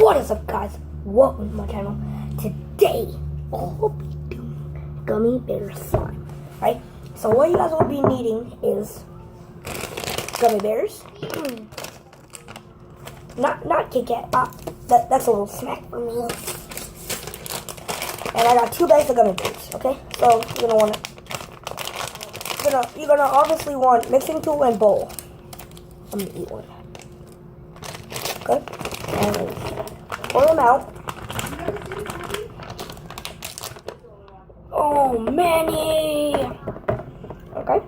What is up, guys? Welcome to my channel. Today, I'll be doing gummy bear slime. Right? So what you guys will be needing is gummy bears. Not Kit Kat. That's a little snack for me. And I got 2 bags of gummy bears. Okay? So you're gonna obviously want mixing tool and bowl. I'm gonna eat one. Okay? And pour them out. Oh, Manny! Okay.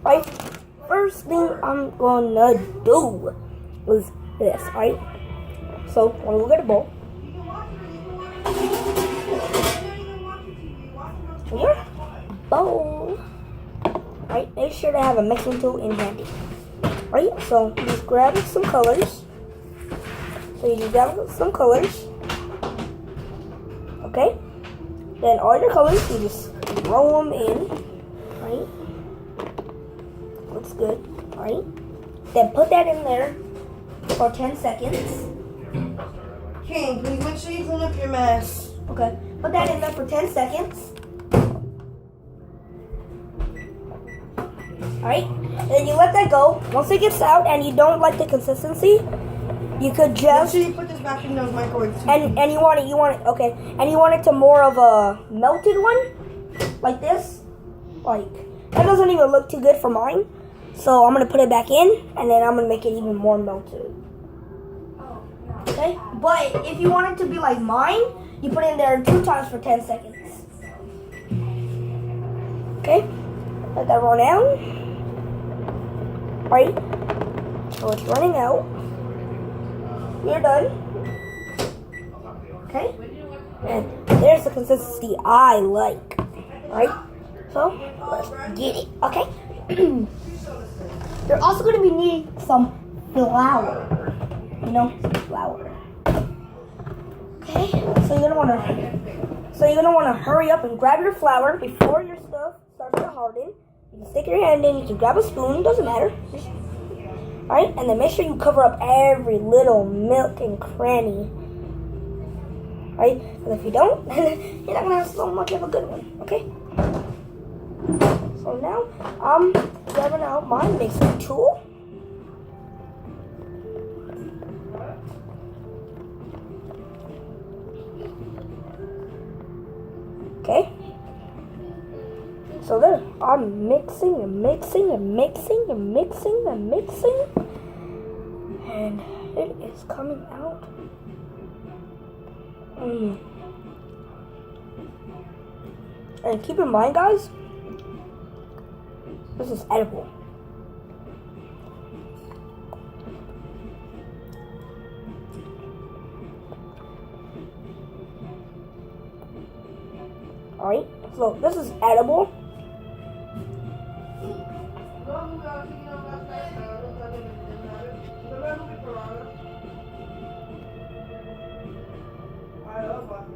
Right, first thing I'm gonna do is this, right? So, I'm gonna get a bowl. Your bowl. Right, make sure to have a mixing tool in handy. Right, so you just grab some colors. Okay? Then all your colors, you just throw them in. Right? Looks good. Right? Then put that in there for 10 seconds. King, please make sure you clean up your mess. Okay. Put that in there for 10 seconds. Alright? Then you let that go. Once it gets out and you don't like the consistency, you could just... Make sure you put this back in those microwaves. And you want it, okay. And you want it to more of a melted one? Like this? Like, that doesn't even look too good for mine. So I'm going to put it back in, and then I'm going to make it even more melted. Okay? But if you want it to be like mine, you put it in there 2 times for 10 seconds. Okay? Let that run out. Right? So it's running out. You're done. Okay? And there's the consistency I like. Right? So, let's get it. Okay? You're also going to be needing some flour. You know, flour. Okay? So you're gonna wanna hurry up and grab your flour before your stuff starts to harden. You can stick your hand in, you can grab a spoon, doesn't matter. Alright, and then make sure you cover up every little nook and cranny. Alright? Because if you don't, you're not gonna have so much of a good one. Okay? So now I'm grabbing out my mixing tool. Okay? So there, I'm mixing and mixing and mixing and mixing and mixing. And it is coming out. And keep in mind, guys, this is edible. Alright, so this is edible.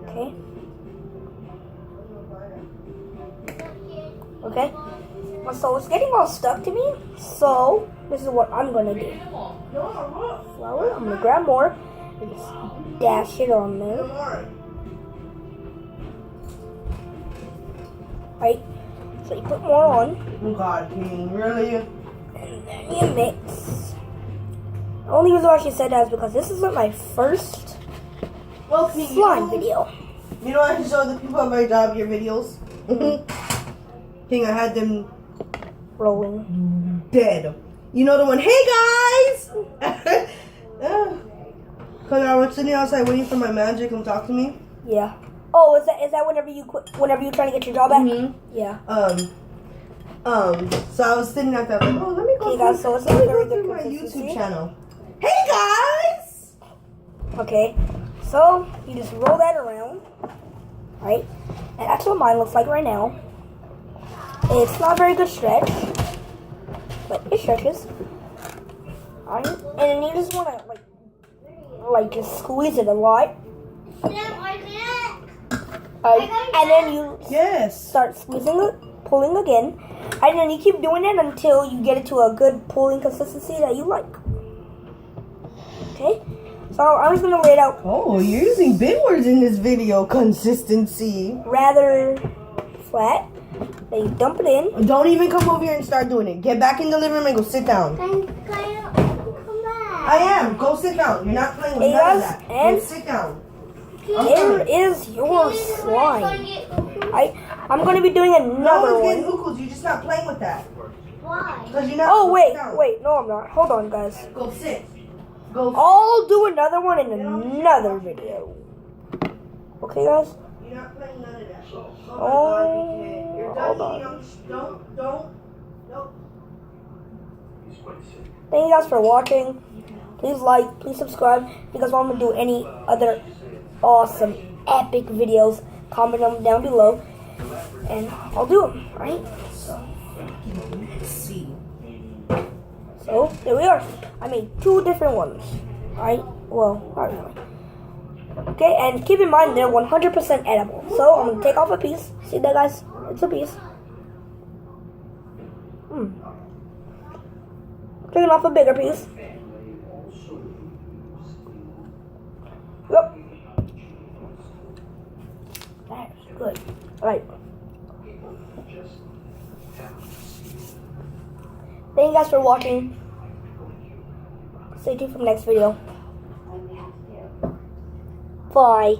Okay. Okay. So it's getting all stuck to me. So this is what I'm gonna do. Flour. I'm gonna grab more and just dash it on there. Right. So you put more on. Oh God, King, really? And then you mix. The only reason why she said that is because this isn't my first slime video. You know, I can show the people at my job your videos. King, I had them rolling. Dead. You know the one, hey guys! Cause I was sitting outside waiting for my manager to come talk to me. Yeah. Oh, is that whenever you quit, whenever you're trying to get your job back? Mm-hmm. Yeah. So I was sitting out there like, oh, let me go through my YouTube channel. Hey guys! Okay, so you just roll that around, right? And that's what mine looks like right now. It's not a very good stretch, but it stretches. Alright, and then you just want to like just squeeze it a lot. And then you Yes. start squeezing it, pulling again, and then you keep doing it until you get it to a good pulling consistency that you like. Okay, so I'm just gonna lay it out Oh, you're using big words in this video. Consistency. rather flat. Then you dump it in. Don't even come over here and start doing it. Get back in the living room and go sit down. Come back. I am. Go sit down. You're not playing with Hey, none of guys, that. and- Go sit down. Here is your slime. I'm gonna be doing No another one's getting one. hookahs. You're just not playing with that. Why? Because you're not. Oh Go wait, sit down. wait, no I'm not. Hold on, guys. Go sit. Go. I'll do another one in another video. Okay, guys. You're not playing none of that. Oh, my God, you can't. You're done hold on. eating. Don't. Thank you guys for watching. Please like, please subscribe. If you guys want me to do any other awesome, epic videos, comment them down below, and I'll do them. Right? See. So here we are. I made 2 different ones. Right? Well, not really. Okay, and keep in mind they're 100% edible. So I'm gonna take off a piece. See that, guys? It's a piece. Taking off a bigger piece. Yep. That's good. Alright. Thank you guys for watching. Stay tuned for the next video. Bye.